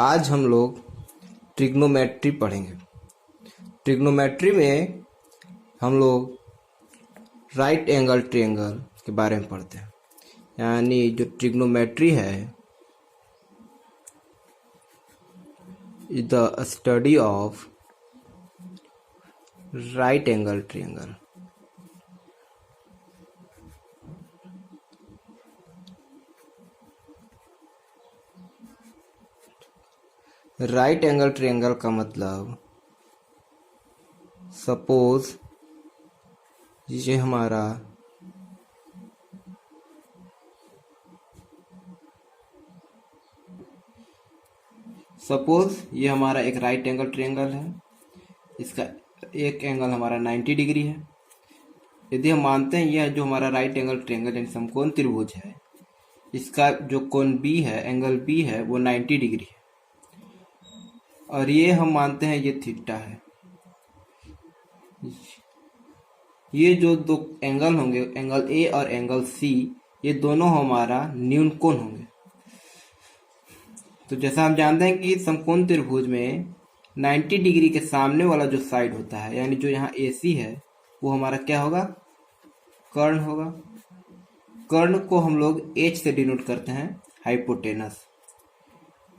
आज हम लोग ट्रिग्नोमेट्री पढ़ेंगे। ट्रिग्नोमेट्री में हम लोग राइट एंगल ट्रायंगल के बारे में पढ़ते हैं। यानी जो ट्रिग्नोमेट्री है is the study of right angle triangle. Right angle triangle का मतलब सपोज ये हमारा एक राइट एंगल ट्रायंगल है। इसका एक एंगल हमारा 90 डिग्री है। यदि हम मानते हैं यह जो हमारा राइट एंगल ट्रायंगल यानी समकोण त्रिभुज है, इसका जो कोण बी है, एंगल बी है, वो 90 डिग्री है और ये हम मानते हैं ये थीटा है। ये जो दो एंगल होंगे, एंगल ए और एंगल सी, ये दोनों हमारा न्यून कोण होंगे। तो जैसा हम जानते हैं कि समकोण त्रिभुज में 90 डिग्री के सामने वाला जो साइड होता है, यानी जो यहाँ AC है, वो हमारा क्या होगा? कर्ण होगा। कर्ण को हम लोग H से डिनोट करते हैं, हाइपोटेनस।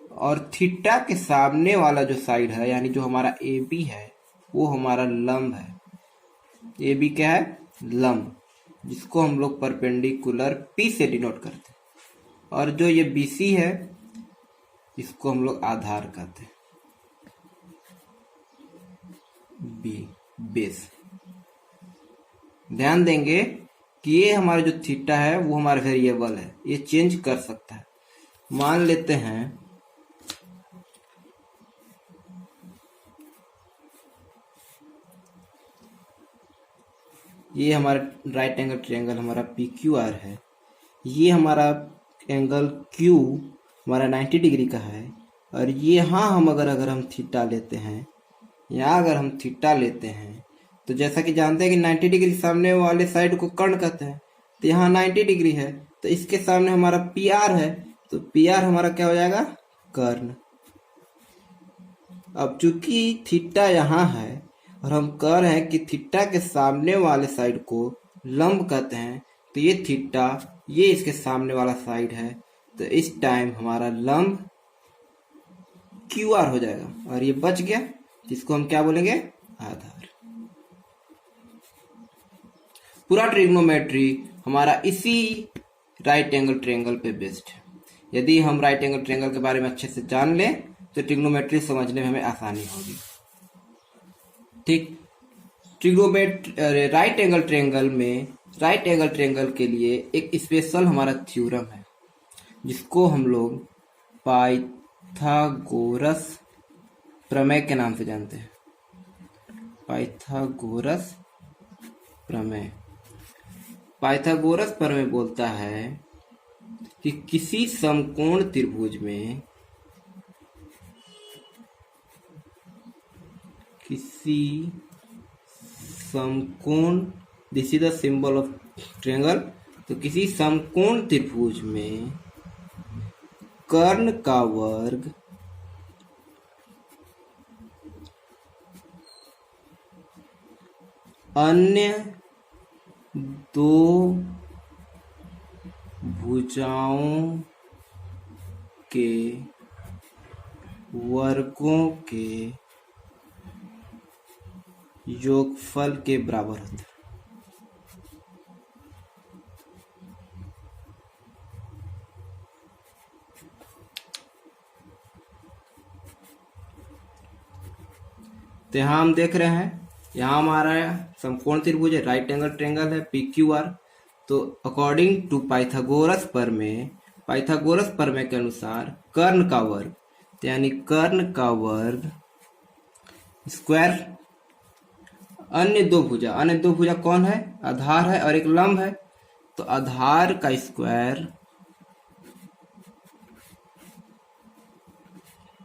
और थीटा के सामने वाला जो साइड है, यानी जो हमारा AB है, वो हमारा लंब है। AB क्या है? लंब, जिसको हम लोग परपेंडिकुलर P से डिनोट करते हैं। और जो ये BC है, इसको हम लोग आधार कहते हैं, बेस। ध्यान देंगे कि ये हमारा जो थीटा है वो हमारा वेरिएबल है, ये चेंज कर सकता है। मान लेते हैं ये हमारा राइट एंगल ट्रायंगल हमारा PQR है। ये हमारा एंगल Q हमारा 90 डिग्री का है। और ये यहाँ हम अगर हम थीटा लेते हैं, यहाँ अगर हम थीटा लेते हैं, तो जैसा कि जानते हैं कि 90 डिग्री सामने वाले साइड को कर्ण कहते हैं। तो यहाँ 90 डिग्री है, तो इसके सामने हमारा PR है, तो PR हमारा क्या हो जाएगा? कर्ण। अब चूंकि थीटा यहाँ है और हम कह रहे हैं कि थीटा के सामने वाले साइड को लंब कहते हैं, तो ये थीटा, ये इसके सामने वाला साइड है, तो इस टाइम हमारा लंब QR हो जाएगा और ये बच गया, जिसको हम क्या बोलेंगे? आधार। पूरा ट्रिग्नोमेट्री हमारा इसी राइट एंगल ट्रायंगल पे बेस्ड है। यदि हम राइट एंगल ट्रायंगल के बारे में अच्छे से जान लें तो ट्रिग्नोमेट्री समझने में हमें आसानी होगी। ठीक, ट्रिग्नोमेट्री राइट एंगल ट्रायंगल में, राइट एंगल ट्रायंगल के लिए एक स्पेशल हमारा थ्योरम है, जिसको हम लोग पाइथागोरस प्रमेय के नाम से जानते हैं। पाइथागोरस प्रमेय। पाइथागोरस प्रमेय बोलता है कि किसी समकोण त्रिभुज में, किसी समकोण, this is the symbol of triangle, तो किसी समकोण त्रिभुज में कर्ण का वर्ग अन्य दो भुजाओं के वर्गों के योगफल के बराबर होता है। तो यहाँ हम देख रहे हैं, यहाँ हमारा समकोण त्रिभुज है, राइट एंगल ट्रायंगल है, PQR। तो अकॉर्डिंग टू पाइथागोरस प्रमेय, पाइथागोरस प्रमेय के अनुसार कर्ण का वर्ग, यानी कर्ण का वर्ग स्क्वायर अन्य दो भुजा कौन है? आधार है और एक लंब है, तो आधार का स्क्वायर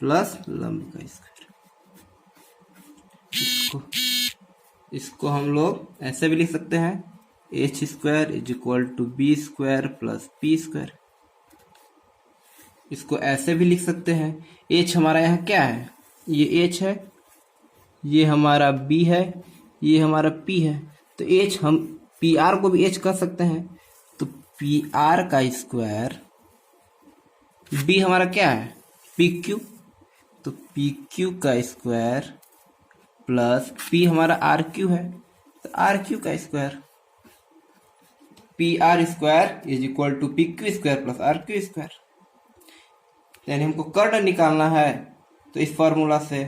प्लस लंब का स्क्वायर। इसको हम लोग ऐसे भी लिख सकते हैं, H² = B² + P²। इसको ऐसे भी लिख सकते हैं। एच हमारा यहाँ क्या है, ये एच है, ये हमारा बी है, ये हमारा पी है। तो एच हम पी आर को भी एच कह सकते हैं। तो पी आर का स्क्वायर, बी हमारा क्या है पी क्यू, तो पी क्यू का स्क्वायर प्लस पी हमारा आर क्यू है, तो आर क्यू का square, P R square is equal to P Q square plus R Q square. यानी हमको कर्ण निकालना है तो इस फॉर्मूला से,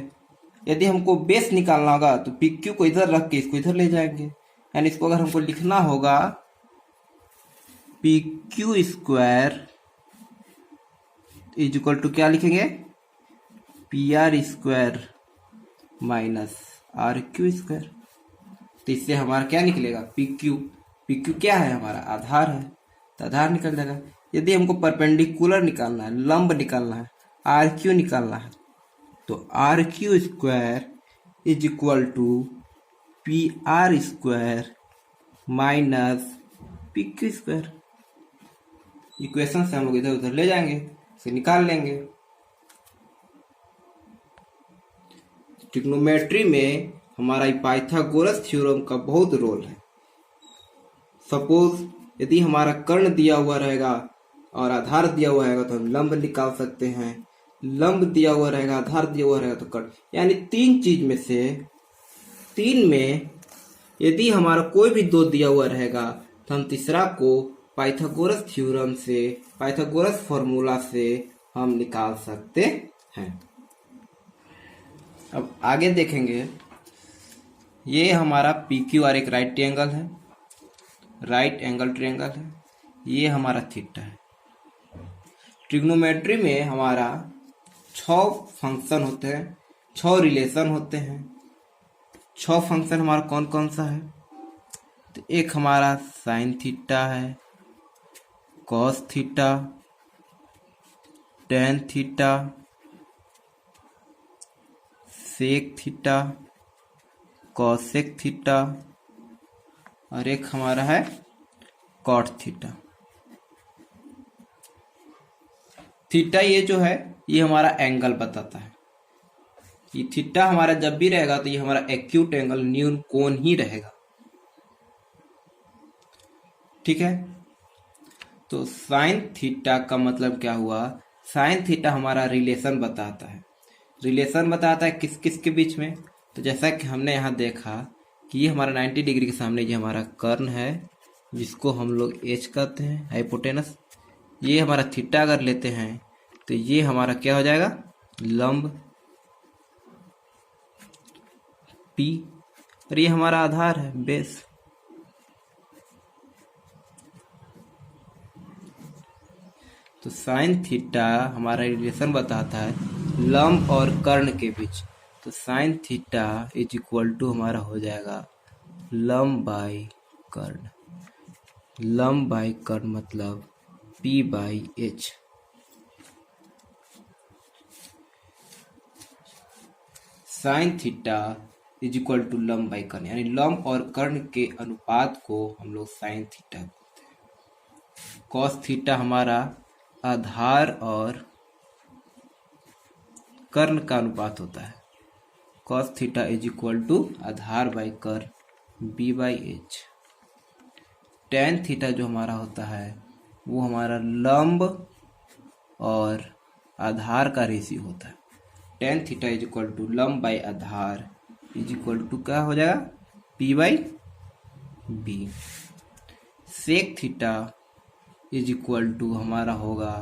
यदि हमको बेस निकालना होगा तो पी क्यू को इधर रख के इसको इधर ले जाएंगे। यानी इसको अगर हमको लिखना होगा P Q square is equal to क्या लिखेंगे, P R square minus R Q square. तो इससे हमारा क्या निकलेगा, पी क्यू क्या है हमारा आधार है, तो आधार निकल जाएगा। यदि हमको परपेंडिकुलर निकालना है, लंब निकालना है, आर क्यू निकालना है, तो R Q square is equal to P R square minus P Q square. Equation से हम लोग इधर उधर ले जाएंगे, इसे निकाल लेंगे। ट्रिग्नोमेट्री में हमारा पाइथागोरस थ्योरम का बहुत रोल है। सपोज यदि हमारा कर्ण दिया हुआ रहेगा और आधार दिया हुआ रहेगा तो हम लंब निकाल सकते हैं, लंब दिया हुआ रहेगा आधार दिया हुआ रहेगा तो कर्ण, यानी तीन चीज में से तीन में यदि हमारा कोई भी दो दिया हुआ रहेगा तो हम तीसरा को पाइथागोरस थ्योरम से, पाइथागोरस फॉर्मूला से हम निकाल सकते हैं। अब आगे देखेंगे, ये हमारा पी क्यू आर एक राइट ट्रायंगल है, राइट एंगल ट्रायंगल है, ये हमारा थीटा है। ट्रिग्नोमेट्री में हमारा 6 फंक्शन होते हैं, 6 रिलेशन होते हैं। 6 फंक्शन हमारा कौन कौन सा है, तो एक हमारा साइन थीटा है, cos theta, tan theta, sec theta, cosec theta, और एक हमारा है कॉट थीटा। थीटा ये जो है ये हमारा एंगल बताता है। ये थीटा हमारा जब भी रहेगा तो ये हमारा एक्यूट एंगल, न्यून कोण ही रहेगा। ठीक है, तो साइन थीटा का मतलब क्या हुआ, साइन थीटा हमारा रिलेशन बताता है। रिलेशन बताता है किस किस के बीच में, तो जैसा कि हमने यहाँ देखा कि ये हमारा 90 डिग्री के सामने ये हमारा कर्ण है जिसको हम लोग एच कहते हैं, हाइपोटेनस। ये हमारा थीटा अगर लेते हैं तो ये हमारा क्या हो जाएगा, लंब पी, और ये हमारा आधार है बेस। तो साइन थीटा हमारा रिलेशन बताता है लंब और कर्ण के बीच। तो sine theta is equal to हमारा हो जाएगा लंब बाई कर्ण। लंब बाई कर्ण मतलब P by H. Sine theta is equal to लंब बाई कर्ण, यानी लंब और कर्ण के अनुपात को हम लोग साइन थीटा बोलते हैं। कॉस थीटा हमारा आधार और कर्ण का अनुपात होता है। Cos theta is equal to आधार बाई कर्ण B by H. Tan theta जो हमारा होता है वो हमारा लंब और आधार का रेशियो होता है। Tan theta is equal to लंब बाई आधार इज इक्वल टू क्या हो जाएगा, P by B. Sec theta is equal to हमारा होगा,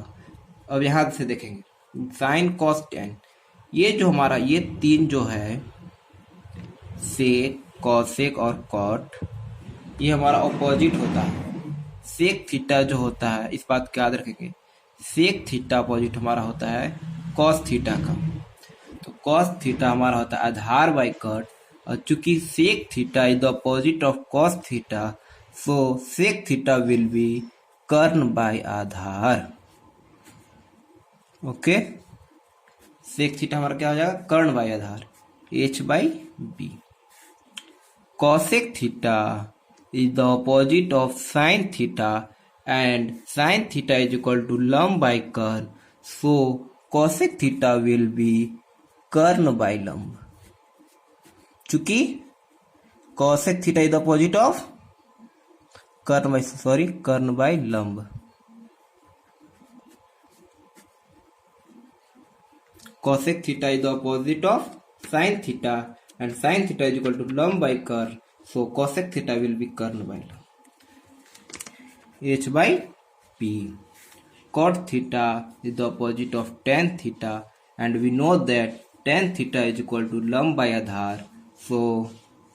अब यहाँ से देखेंगे साइन कॉस टेन, ये जो हमारा ये तीन जो है सेक, कॉसेक और कॉट, ये हमारा ऑपोजिट होता है। सेक थीटा जो होता है, इस बात को याद रखेंगे, सेक थीटा अपोजिट हमारा होता है कॉस थीटा का। तो कॉस थीटा हमारा होता है आधार बाई कट, और चूंकि sec theta is the opposite of cos theta, so sec theta will be कर्ण बाई आधार। ओके, सेक थीटा हमारा क्या हो जाएगा, कर्ण बाई आधार, H by B. Cosec theta is the opposite of sin theta and sin theta is equal to lumb by curve, so cosec theta will be कर्ण by लंब। चूंकि cosec theta is the opposite of कर्ण by लंब। cosec theta is the opposite of sin theta and sin theta is equal to lumb by curve, so cosec theta will be kern by lumb। h by p। cot theta is the opposite of tan theta and we know that tan theta is equal to lumb by Aadhaar, so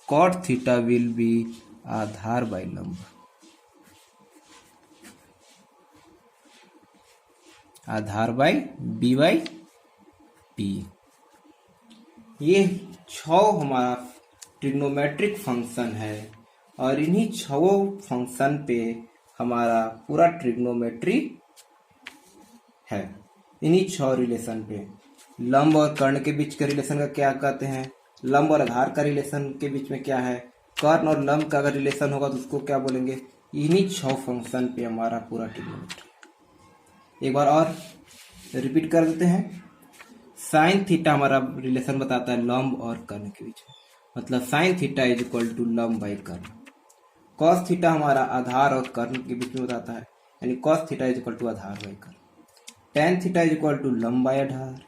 cot theta will be Aadhaar by lumb। Aadhaar by b by p। ये 6 हमारा trigonometric function है और इन्हीं 6 function पे हमारा पूरा trigonometry है। इन्हीं 6 रिलेशन पे लंब और कर्ण के बीच के रिलेशन का क्या कहते हैं, लंब और आधार का रिलेशन के बीच में क्या है, कर्ण और लंब का अगर रिलेशन होगा तो उसको क्या बोलेंगे। इन्हीं 6 फंक्शन पे हमारा पूरा ट्रिग्नोमेट्री। एक बार और रिपीट कर देते हैं। साइन थीटा हमारा रिलेशन बताता है लंब और कर्ण के बीच में, मतलब sine theta is equal to लंब बाई कर्ण। कॉस थीटा हमारा आधार और कर्ण के बीच में बताता है, यानी cos theta is equal to आधार बाई कर्ण। Tan theta is equal to लंब बाई आधार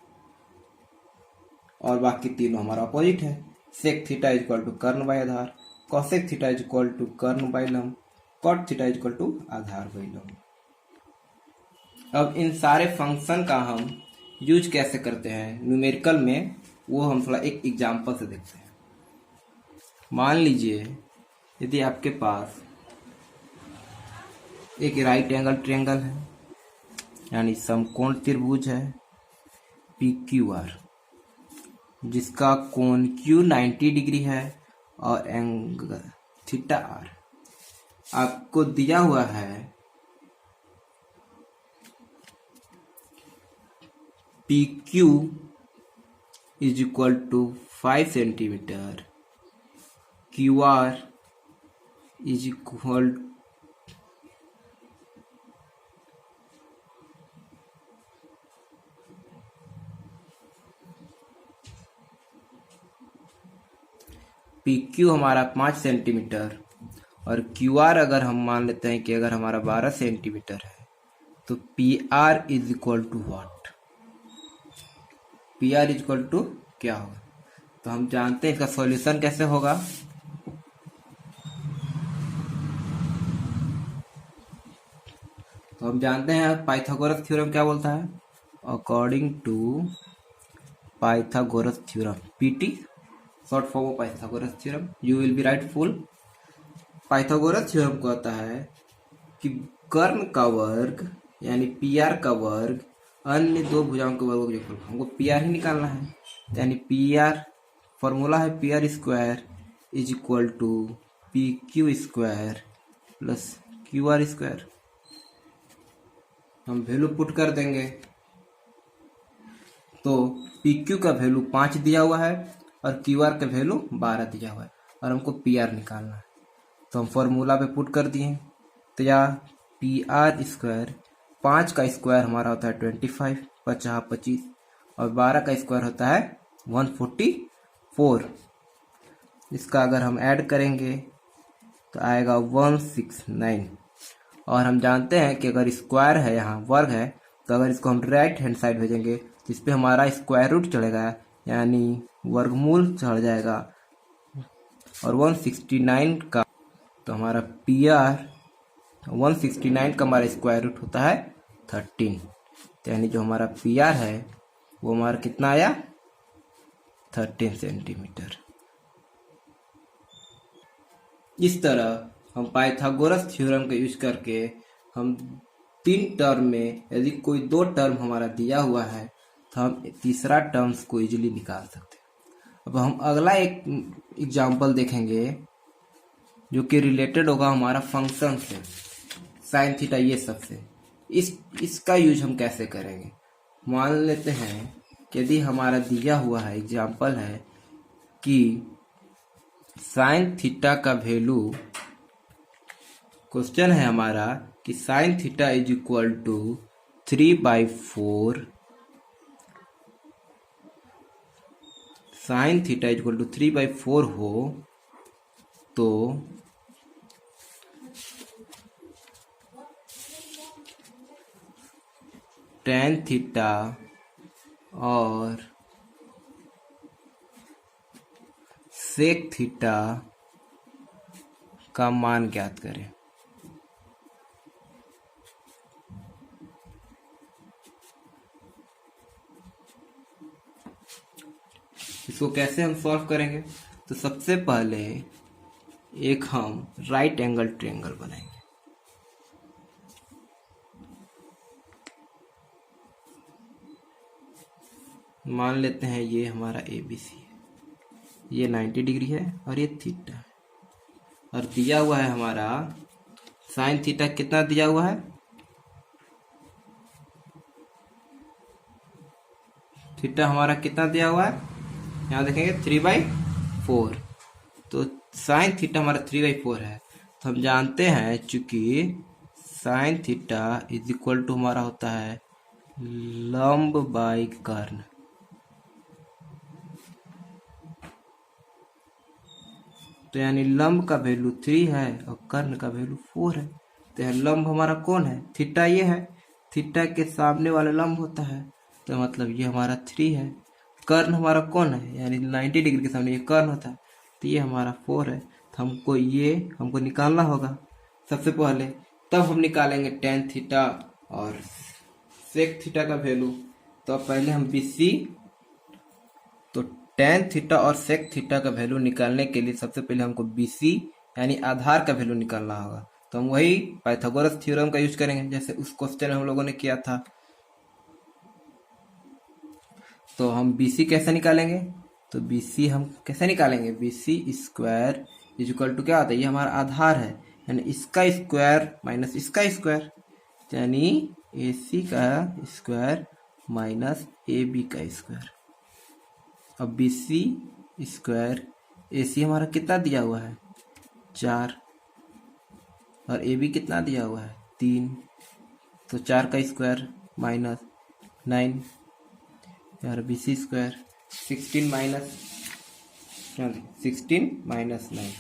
और बाकी तीनों हमारा अपोजिट है। Sec theta is equal to कर्ण बाई आधार, cosec theta is equal to कर्ण बाई लंब, cot theta is equal to आधार बाई लंब। अब इन सारे फंक्शन का हम यूज कैसे करते हैं न्यूमेरिकल में, वो हम थोड़ा एक एग्जांपल से देखते हैं। मान लीजिए यदि आपके पास एक राइट एंगल ट्रायंगल है, यानी समकोण त्रिभुज है पी क्यू आर, जिसका कोण क्यू 90 डिग्री है और एंगल थीटा आर आपको दिया हुआ है। P Q is equal to 5 centimetre, Q R is equal P Q हमारा 5 सेंटीमीटर और क्यू आर अगर हम मान लेते हैं कि अगर हमारा 12 सेंटीमीटर है तो P R is equal to what, P R is equal to क्या होगा। तो हम जानते हैं इसका सॉल्यूशन कैसे होगा। तो हम जानते हैं पाइथागोरस थ्योरम क्या बोलता है, according to Pythagoras theorem, PT short form of Pythagoras theorem, you will be right full. Pythagoras theorem कहता है कि कर्ण का वर्ग यानी पी आर का वर्ग अन्य दो भुजाओं के वर्गों को, हमको पी आर ही निकालना है, यानी पी आर फॉर्मूला है P R square is equal to P Q square plus Q R square. हम वैल्यू पुट कर देंगे तो पी क्यू का वैल्यू 5 दिया हुआ है और क्यू आर का वैल्यू 12 दिया हुआ है और हमको पी आर निकालना है। तो हम फॉर्मूला पे पुट कर दिए, तो या पी आर स्क्वायर 5 का स्क्वायर हमारा होता है 25, 50 25 और 12 का स्क्वायर होता है 144। इसका अगर हम ऐड करेंगे तो आएगा 169 और हम जानते हैं कि अगर स्क्वायर है यहाँ वर्ग है तो अगर इसको हम राइट हैंड साइड भेजेंगे तो इस पर हमारा स्क्वायर रूट चढ़ेगा, यानी वर्गमूल चढ़ जाएगा और 169 का तो हमारा पी आर 169 का हमारा स्क्वायर रूट होता है 13, यानी जो हमारा पी आर है वो हमारा कितना आया 13 सेंटीमीटर। इस तरह हम पाइथागोरस थ्योरम का यूज करके हम 3 टर्म में यदि कोई 2 टर्म हमारा दिया हुआ है तो हम तीसरा टर्म्स को इजीली निकाल सकते हैं। अब हम अगला एक एग्जांपल देखेंगे जो कि रिलेटेड होगा हमारा फंक्शन से, साइन थीटा ये सब से। इसका यूज हम कैसे करेंगे, मान लेते हैं कि यदि हमारा दिया हुआ है एग्जांपल है कि साइन थीटा का वैल्यू, क्वेश्चन है हमारा कि sine theta is equal to 3/4 sine theta equal to 3/4 हो तो टेन थीटा और सेक थीटा का मान ज्ञात करें। इसको कैसे हम सॉल्व करेंगे? तो सबसे पहले एक हम राइट एंगल ट्रायंगल बनाएंगे। मान लेते हैं ये हमारा ABC है, ये 90 डिग्री है और ये थीटा है, और दिया हुआ है हमारा साइन थीटा कितना दिया हुआ है? थीटा हमारा कितना दिया हुआ है? यहाँ देखेंगे 3/4। तो साइन थीटा हमारा 3/4 है, तो हम जानते हैं चूंकि sine theta is equal to हमारा होता है लंब बाई कर्ण। तो यानी लंब का वैल्यू 3 है और कर्ण का वैल्यू 4 है। तो यह लंब हमारा कौन है? थीटा ये है, थीटा के सामने वाला लंब होता है, तो मतलब ये हमारा 3 है। कर्ण हमारा कौन है? यानी 90 डिग्री के सामने ये कर्ण होता है, तो ये हमारा 4 है। तो हमको निकालना होगा सबसे पहले, तब हम निकालेंगे टेन थीटा और सेक थीटा का वैल्यू। तो पहले हम BC, तो टेन थीटा और सेक थीटा का वैल्यू निकालने के लिए सबसे पहले हमको BC यानी आधार का वैल्यू निकालना होगा। तो हम वही पाइथागोरस थ्योरम का यूज करेंगे जैसे उस क्वेश्चन में हम लोगों ने किया था। तो हम BC कैसे निकालेंगे? तो BC हम कैसे निकालेंगे? BC square is equal to क्या होता है? ये हमारा आधार है, यानी इसका स्क्वायर माइनस इसका स्क्वायर, यानी AC का स्क्वायर माइनस AB का स्क्वायर। अब BC स्क्वायर, AC हमारा कितना दिया हुआ है? 4, और AB कितना दिया हुआ है? 3। तो 4 का स्क्वायर माइनस 9, यार BC स्क्वायर 16 माइनस 9।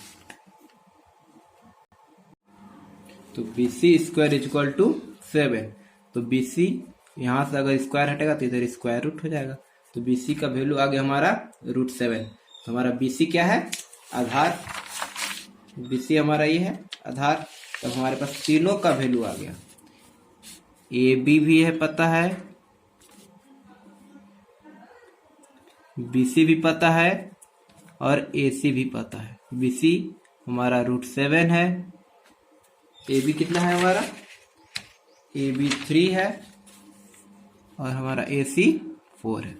तो BC square is equal to 7। तो BC यहाँ से अगर स्क्वायर हटेगा तो इधर स्क्वायर रूट हो जाएगा। तो BC का वैल्यू आ गया हमारा √7। तो हमारा BC क्या है? आधार। BC हमारा ये है आधार। तो हमारे पास तीनों का वैल्यू आ गया। AB भी है पता है, BC भी पता है और AC भी पता है। BC हमारा √7 है, AB कितना है हमारा? AB 3 है और हमारा AC 4 है।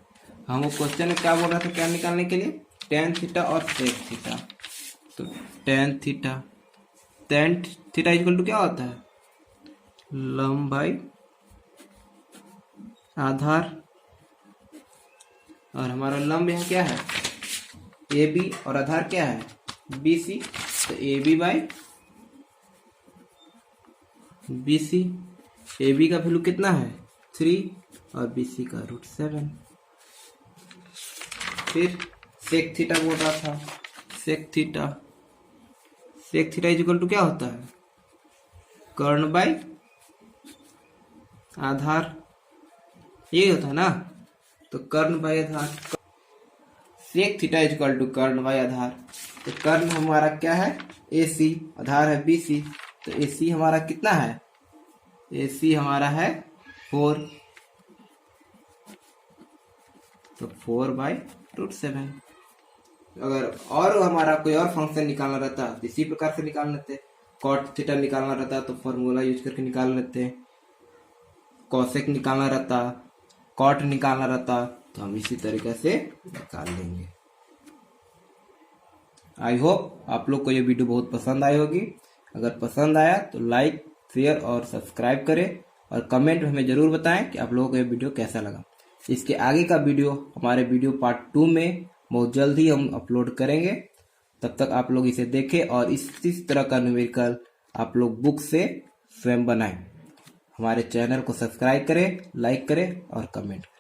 हम क्वेश्चन में क्या बोल रहा था क्या निकालने के लिए? टेन थीटा और सेक थीटा। तो टेन थीटा इक्वल टू क्या होता है? लंब बाई आधार, और हमारा लंब यहाँ क्या है? AB और आधार क्या है? BC। तो AB बाई BC। AB का वैल्यू कितना है? 3 और BC का √7। फिर सेक थीटा बोल रहा था, sec theta is equal to क्या होता है? कर्ण बाई आधार, यही होता है ना। तो कर्ण बाई आधार, sec theta is equal to कर्ण बाई आधार। तो कर्ण हमारा क्या है? AC, आधार है BC। तो AC हमारा कितना है? AC हमारा है 4। तो 4/√7। अगर और हमारा कोई और फंक्शन निकालना रहता तो इसी प्रकार से निकाल लेते। कॉट थीटा निकालना रहता तो फॉर्मूला यूज करके निकाल लेते। कॉसेक निकालना रहता, कॉट निकालना रहता, तो हम इसी तरीके से निकाल लेंगे। आई होप आप लोग को ये वीडियो बहुत पसंद आई होगी। अगर पसंद आया तो लाइक, शेयर और सब्सक्राइब करें, और कमेंट में हमें जरूर बताएं कि आप लोगों को ये वीडियो कैसा लगा। इसके आगे का वीडियो हमारे वीडियो पार्ट 2 में बहुत जल्द ही हम अपलोड करेंगे। तब तक आप लोग इसे देखें और इस तरह का न्यूमेरिकल आप लोग बुक से स्वयं बनाएं। हमारे चैनल को सब्सक्राइब करें, लाइक करें और कमेंट करें।